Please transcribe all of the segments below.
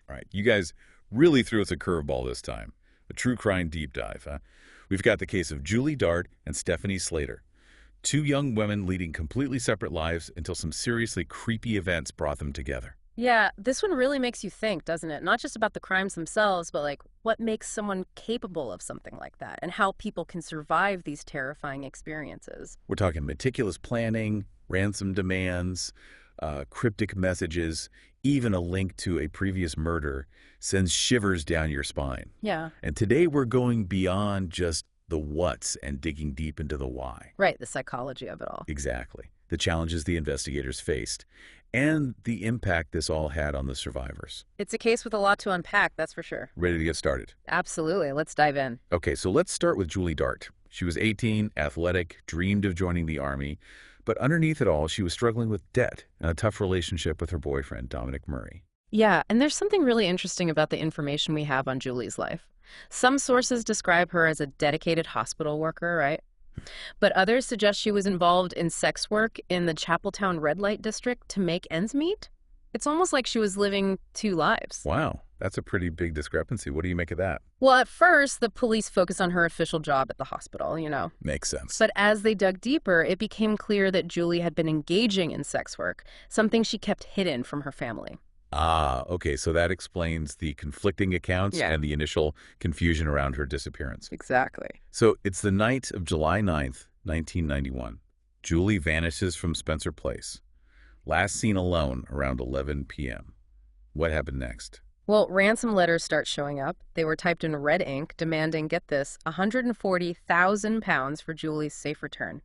All right, you guys really threw us a curveball this time. A true crime deep dive, huh? We've got the case of Julie Dart and Stephanie Slater. Two young women leading completely separate lives until some seriously creepy events brought them together. Yeah, this one really makes you think, doesn't it? Not just about the crimes themselves, but like what makes someone capable of something like that and how people can survive these terrifying experiences. We're talking meticulous planning, ransom demands, cryptic messages, even a link to a previous murder sends shivers down your spine. Yeah. And today we're going beyond just the what's and digging deep into the why. Right, the psychology of it all. Exactly. The challenges the investigators faced and the impact this all had on the survivors. It's a case with a lot to unpack, that's for sure. Ready to get started? Absolutely. Let's dive in. Okay, so let's start with Julie Dart. She was 18, athletic, dreamed of joining the Army, but underneath it all, she was struggling with debt and a tough relationship with her boyfriend, Dominic Murray. Yeah, and there's something really interesting about the information we have on Julie's life. Some sources describe her as a dedicated hospital worker, right? But others suggest she was involved in sex work in the Chapeltown red light district to make ends meet. It's almost like she was living two lives. Wow, that's a pretty big discrepancy. What do you make of that? Well, at first, the police focused on her official job at the hospital. Makes sense. But as they dug deeper, it became clear that Julie had been engaging in sex work, something she kept hidden from her family. Ah, okay, so that explains the conflicting accounts Yeah. and the initial confusion around her disappearance. Exactly. So it's the night of July 9th, 1991. Julie vanishes from Spencer Place. Last seen alone around 11 p.m. What happened next? Well, ransom letters start showing up. They were typed in red ink, demanding, get this, £140,000 for Julie's safe return.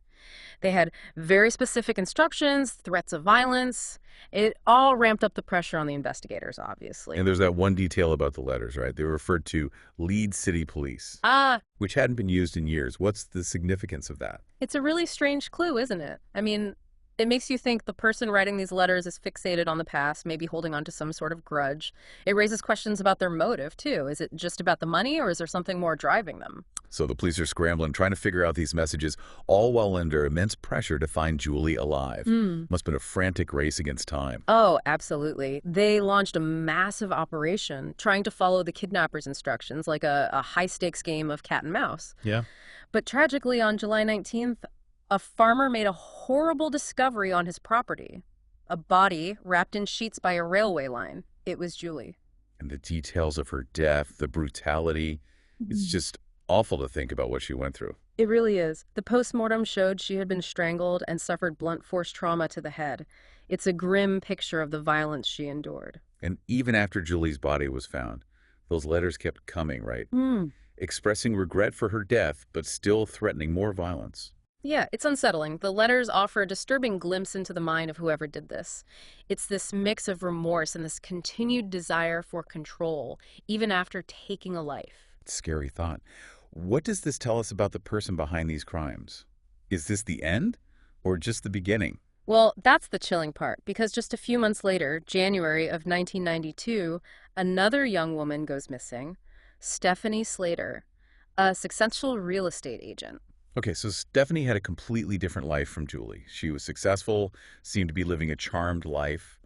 They had very specific instructions, threats of violence. It all ramped up the pressure on the investigators, obviously. And there's that one detail about the letters, right? They were referred to Lead City Police, Ah, which hadn't been used in years. What's the significance of that? it's a really strange clue, isn't it? I mean, it makes you think the person writing these letters is fixated on the past, maybe holding on to some sort of grudge. It raises questions about their motive, too. Is it just about the money, or is there something more driving them? So the police are scrambling, trying to figure out these messages, all while under immense pressure to find Julie alive. Must have been a frantic race against time. Oh, absolutely. They launched a massive operation trying to follow the kidnapper's instructions, like a high-stakes game of cat and mouse. Yeah. But tragically, on July 19th, a farmer made a horrible discovery on his property. A body wrapped in sheets by a railway line. It was Julie. And the details of her death, the brutality, it's just awful to think about what she went through. It really is. The postmortem showed she had been strangled and suffered blunt force trauma to the head. It's a grim picture of the violence she endured. And even after Julie's body was found, those letters kept coming, right? Expressing regret for her death, but still threatening more violence. Yeah, it's unsettling. The letters offer a disturbing glimpse into the mind of whoever did this. It's this mix of remorse and this continued desire for control, even after taking a life. Scary thought. What does this tell us about the person behind these crimes? Is this the end or just the beginning? Well, that's the chilling part, because just a few months later, January of 1992, another young woman goes missing, Stephanie Slater, a successful real estate agent. Okay, so Stephanie had a completely different life from Julie. She was successful, seemed to be living a charmed life.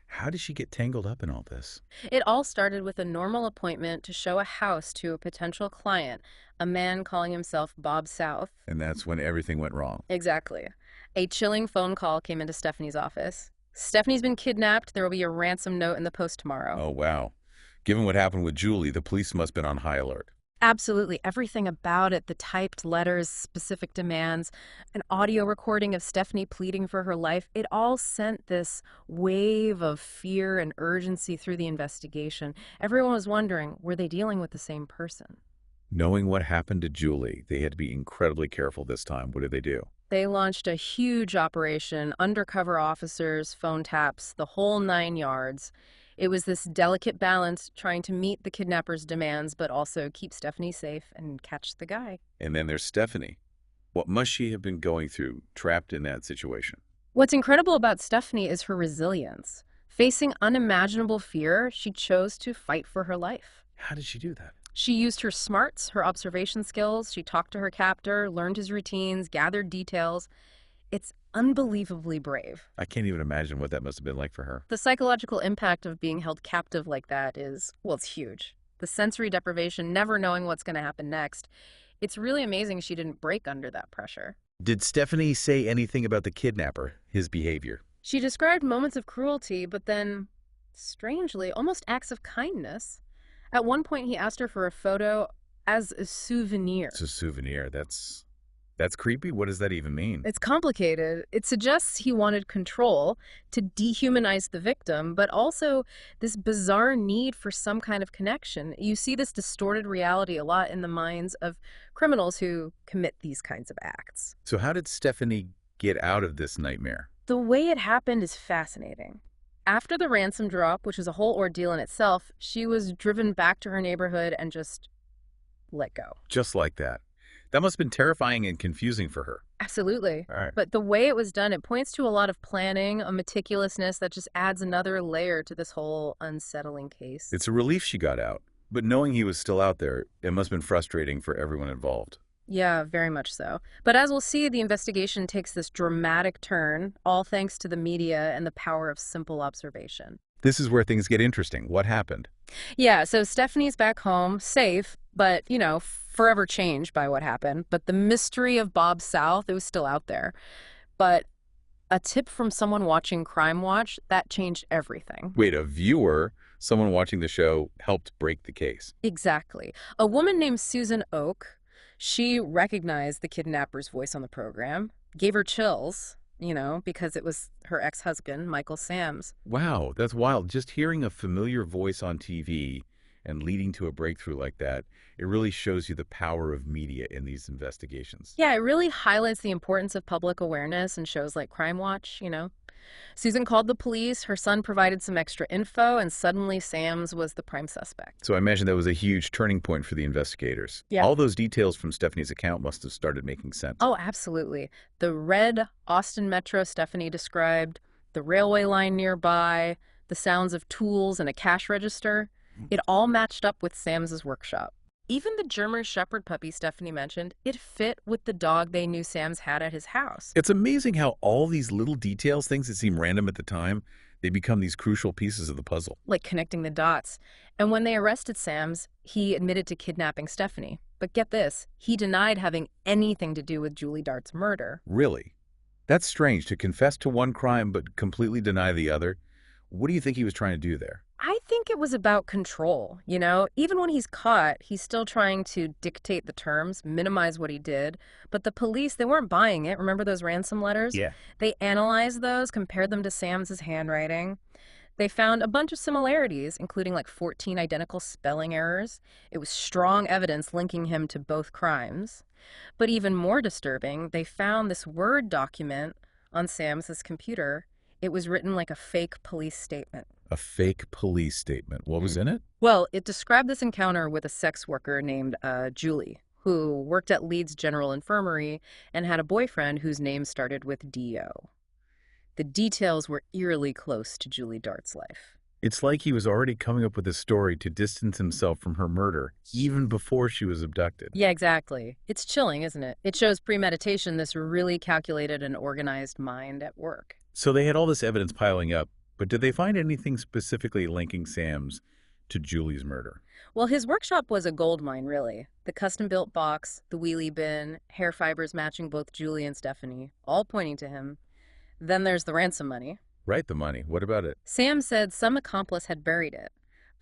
How did she get tangled up in all this? It all started with a normal appointment to show a house to a potential client, a man calling himself Bob South. And that's when everything went wrong. Exactly. A chilling phone call came into Stephanie's office. Stephanie's been kidnapped. There will be a ransom note in the post tomorrow. Oh, wow. Given what happened with Julie, the police must have been on high alert. Absolutely. Everything about it, the typed letters, specific demands, an audio recording of Stephanie pleading for her life, it all sent this wave of fear and urgency through the investigation. Everyone was wondering, were they dealing with the same person? Knowing what happened to Julie, they had to be incredibly careful this time. What did they do? They launched a huge operation, undercover officers, phone taps, the whole 9 yards. It was this delicate balance, trying to meet the kidnapper's demands, but also keep Stephanie safe and catch the guy. And then there's Stephanie. What must she have been going through, trapped in that situation? What's incredible about Stephanie is her resilience. Facing unimaginable fear, she chose to fight for her life. How did she do that? She used her smarts, her observation skills. She talked to her captor, learned his routines, gathered details. It's unbelievably brave. I can't even imagine what that must have been like for her. The psychological impact of being held captive like that is, well, it's huge. The sensory deprivation, never knowing what's going to happen next. It's really amazing she didn't break under that pressure. Did Stephanie say anything about the kidnapper, his behavior? She described moments of cruelty, but then, strangely, almost acts of kindness. At one point, he asked her for a photo as a souvenir. It's a souvenir. That's creepy. What does that even mean? It's complicated. It suggests he wanted control to dehumanize the victim, but also this bizarre need for some kind of connection. You see this distorted reality a lot in the minds of criminals who commit these kinds of acts. So how did Stephanie get out of this nightmare? The way it happened is fascinating. After the ransom drop, which was a whole ordeal in itself, she was driven back to her neighborhood and just let go. Just like that. That must have been terrifying and confusing for her. Absolutely. All right. But the way it was done, it points to a lot of planning, a meticulousness that just adds another layer to this whole unsettling case. It's a relief she got out. But knowing he was still out there, it must have been frustrating for everyone involved. Yeah, very much so. But as we'll see, the investigation takes this dramatic turn, all thanks to the media and the power of simple observation. This is where things get interesting. What happened? Yeah, so Stephanie's back home, safe, but, forever changed by what happened. But the mystery of Bob South, it was still out there. But a tip from someone watching Crime Watch, that changed everything. Wait, a viewer, someone watching the show, helped break the case. Exactly. A woman named Susan Oak, she recognized the kidnapper's voice on the program, gave her chills, because it was her ex-husband, Michael Sams. Wow, that's wild. Just hearing a familiar voice on TV and leading to a breakthrough like that, it really shows you the power of media in these investigations. Yeah, it really highlights the importance of public awareness in shows like Crime Watch. Susan called the police, her son provided some extra info, and suddenly Sams was the prime suspect. So I imagine that was a huge turning point for the investigators. Yeah. All those details from Stephanie's account must have started making sense. Oh, absolutely. The red Austin Metro Stephanie described, the railway line nearby, the sounds of tools and a cash register, it all matched up with Sam's workshop. Even the German Shepherd puppy Stephanie mentioned, it fit with the dog they knew Sams had at his house. It's amazing how all these little details, things that seem random at the time, they become these crucial pieces of the puzzle. Like connecting the dots. And when they arrested Sams, he admitted to kidnapping Stephanie. But get this, he denied having anything to do with Julie Dart's murder. Really? That's strange, to confess to one crime but completely deny the other. What do you think he was trying to do there? I think it was about control, Even when he's caught, he's still trying to dictate the terms, minimize what he did. But the police, they weren't buying it. Remember those ransom letters? Yeah. They analyzed those, compared them to Sam's handwriting. They found a bunch of similarities, including 14 identical spelling errors. It was strong evidence linking him to both crimes. But even more disturbing, they found this Word document on Sam's computer. It was written like a fake police statement. A fake police statement. What was in it? Well, it described this encounter with a sex worker named Julie, who worked at Leeds General Infirmary and had a boyfriend whose name started with D.O. The details were eerily close to Julie Dart's life. It's like he was already coming up with a story to distance himself from her murder, even before she was abducted. Yeah, exactly. It's chilling, isn't it? It shows premeditation, this really calculated and organized mind at work. So they had all this evidence piling up, but did they find anything specifically linking Sams to Julie's murder? Well, his workshop was a goldmine, really. The custom-built box, the wheelie bin, hair fibers matching both Julie and Stephanie, all pointing to him. Then there's the ransom money. Right, the money. What about it? Sam said some accomplice had buried it.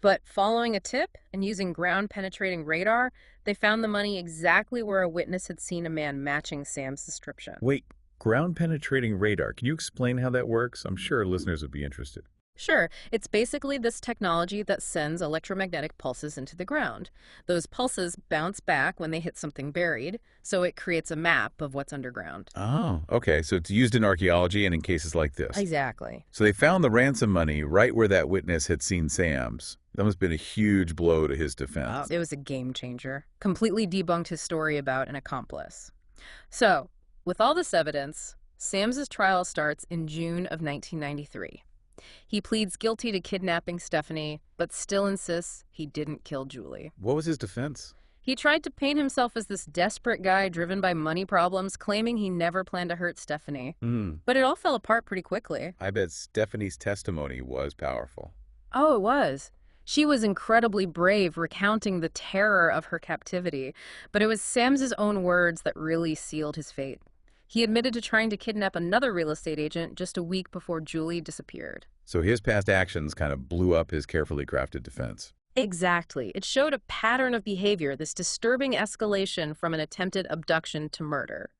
But following a tip and using ground-penetrating radar, they found the money exactly where a witness had seen a man matching Sam's description. Wait, ground-penetrating radar. Can you explain how that works? I'm sure listeners would be interested. Sure, it's basically this technology that sends electromagnetic pulses into the ground. Those pulses bounce back when they hit something buried, so it creates a map of what's underground. Oh, okay. So it's used in archaeology and in cases like this. Exactly. So they found the ransom money right where that witness had seen Sam's. That must have been a huge blow to his defense. It was a game changer. Completely debunked his story about an accomplice. So, with all this evidence, Sam's trial starts in June of 1993. He pleads guilty to kidnapping Stephanie, but still insists he didn't kill Julie. What was his defense? He tried to paint himself as this desperate guy driven by money problems, claiming he never planned to hurt Stephanie. Hmm. But it all fell apart pretty quickly. I bet Stephanie's testimony was powerful. Oh, it was. She was incredibly brave, recounting the terror of her captivity, but it was Sam's own words that really sealed his fate. He admitted to trying to kidnap another real estate agent just a week before Julie disappeared. So his past actions kind of blew up his carefully crafted defense. Exactly. It showed a pattern of behavior, this disturbing escalation from an attempted abduction to murder.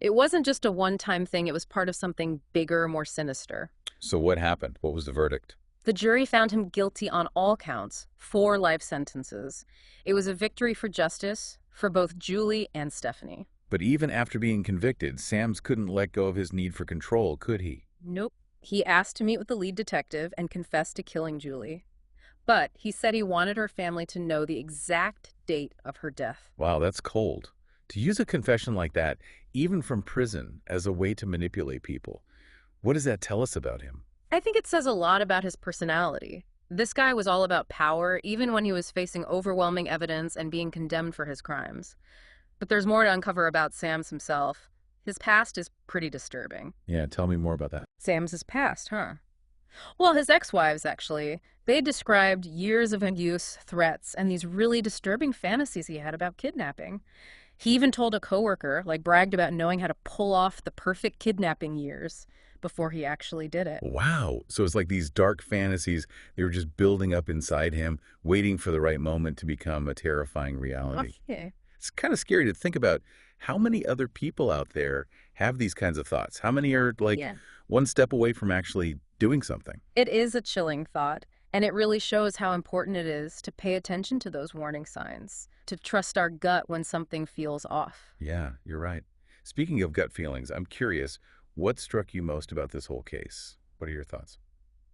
It wasn't just a one-time thing, it was part of something bigger, more sinister. So what happened? What was the verdict? The jury found him guilty on all counts, 4 life sentences. It was a victory for justice for both Julie and Stephanie. But even after being convicted, Sams couldn't let go of his need for control, could he? Nope. He asked to meet with the lead detective and confessed to killing Julie. But he said he wanted her family to know the exact date of her death. Wow, that's cold. To use a confession like that, even from prison, as a way to manipulate people, what does that tell us about him? I think it says a lot about his personality. This guy was all about power, even when he was facing overwhelming evidence and being condemned for his crimes. But there's more to uncover about Sams himself. His past is pretty disturbing. Yeah, tell me more about that. Sam's past, huh? Well, his ex-wives, actually. They described years of abuse, threats, and these really disturbing fantasies he had about kidnapping. He even told a coworker, bragged about knowing how to pull off the perfect kidnapping years before he actually did it. Wow. So it's like these dark fantasies, they were just building up inside him, waiting for the right moment to become a terrifying reality. Okay. It's kind of scary to think about how many other people out there have these kinds of thoughts. How many are Yeah. one step away from actually doing something? It is a chilling thought, and it really shows how important it is to pay attention to those warning signs, to trust our gut when something feels off. Yeah, you're right. Speaking of gut feelings, I'm curious, what struck you most about this whole case? What are your thoughts?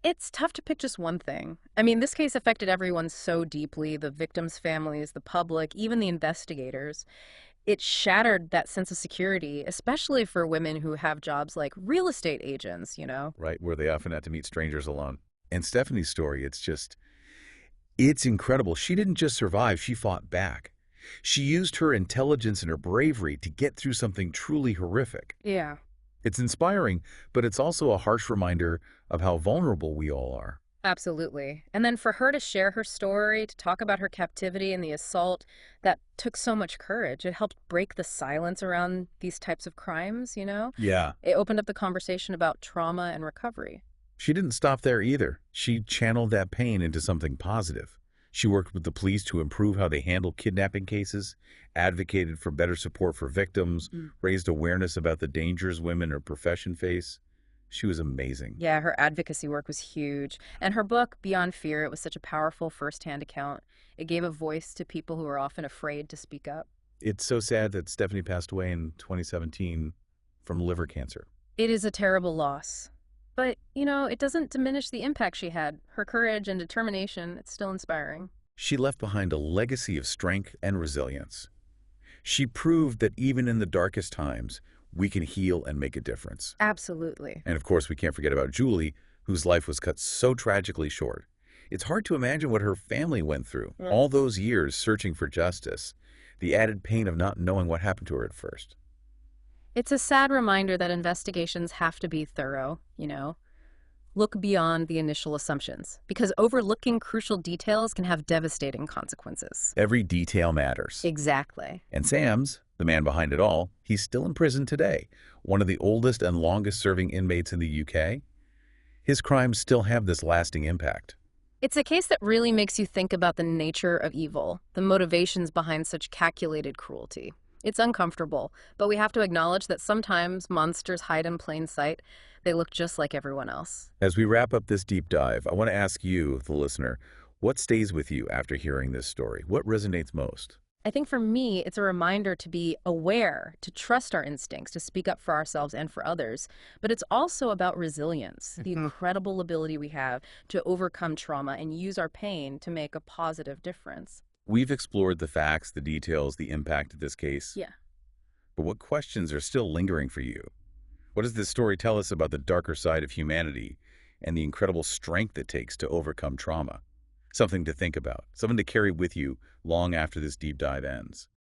It's tough to pick just one thing. I mean, this case affected everyone so deeply, the victims' families, the public, even the investigators. It shattered that sense of security, especially for women who have jobs like real estate agents. Right, where they often had to meet strangers alone. And Stephanie's story, it's incredible. She didn't just survive, she fought back. She used her intelligence and her bravery to get through something truly horrific. Yeah. It's inspiring, but it's also a harsh reminder of how vulnerable we all are. Absolutely. And then for her to share her story, to talk about her captivity and the assault, that took so much courage. It helped break the silence around these types of crimes. Yeah. It opened up the conversation about trauma and recovery. She didn't stop there either. She channeled that pain into something positive. She worked with the police to improve how they handle kidnapping cases, advocated for better support for victims, raised awareness about the dangers women in her profession face. She was amazing. Yeah, her advocacy work was huge. And her book, Beyond Fear, it was such a powerful firsthand account. It gave a voice to people who are often afraid to speak up. It's so sad that Stephanie passed away in 2017 from liver cancer. It is a terrible loss. But, it doesn't diminish the impact she had. Her courage and determination, it's still inspiring. She left behind a legacy of strength and resilience. She proved that even in the darkest times, we can heal and make a difference. Absolutely. And of course, we can't forget about Julie, whose life was cut so tragically short. It's hard to imagine what her family went through, all those years searching for justice, the added pain of not knowing what happened to her at first. It's a sad reminder that investigations have to be thorough. Look beyond the initial assumptions, because overlooking crucial details can have devastating consequences. Every detail matters. Exactly. And Sams, the man behind it all, he's still in prison today, one of the oldest and longest-serving inmates in the UK. His crimes still have this lasting impact. It's a case that really makes you think about the nature of evil, the motivations behind such calculated cruelty. It's uncomfortable, but we have to acknowledge that sometimes monsters hide in plain sight. They look just like everyone else. As we wrap up this deep dive, I want to ask you, the listener, what stays with you after hearing this story? What resonates most? I think for me, it's a reminder to be aware, to trust our instincts, to speak up for ourselves and for others. But it's also about resilience, the incredible ability we have to overcome trauma and use our pain to make a positive difference. We've explored the facts, the details, the impact of this case. Yeah. But what questions are still lingering for you? What does this story tell us about the darker side of humanity and the incredible strength it takes to overcome trauma? Something to think about, something to carry with you long after this deep dive ends.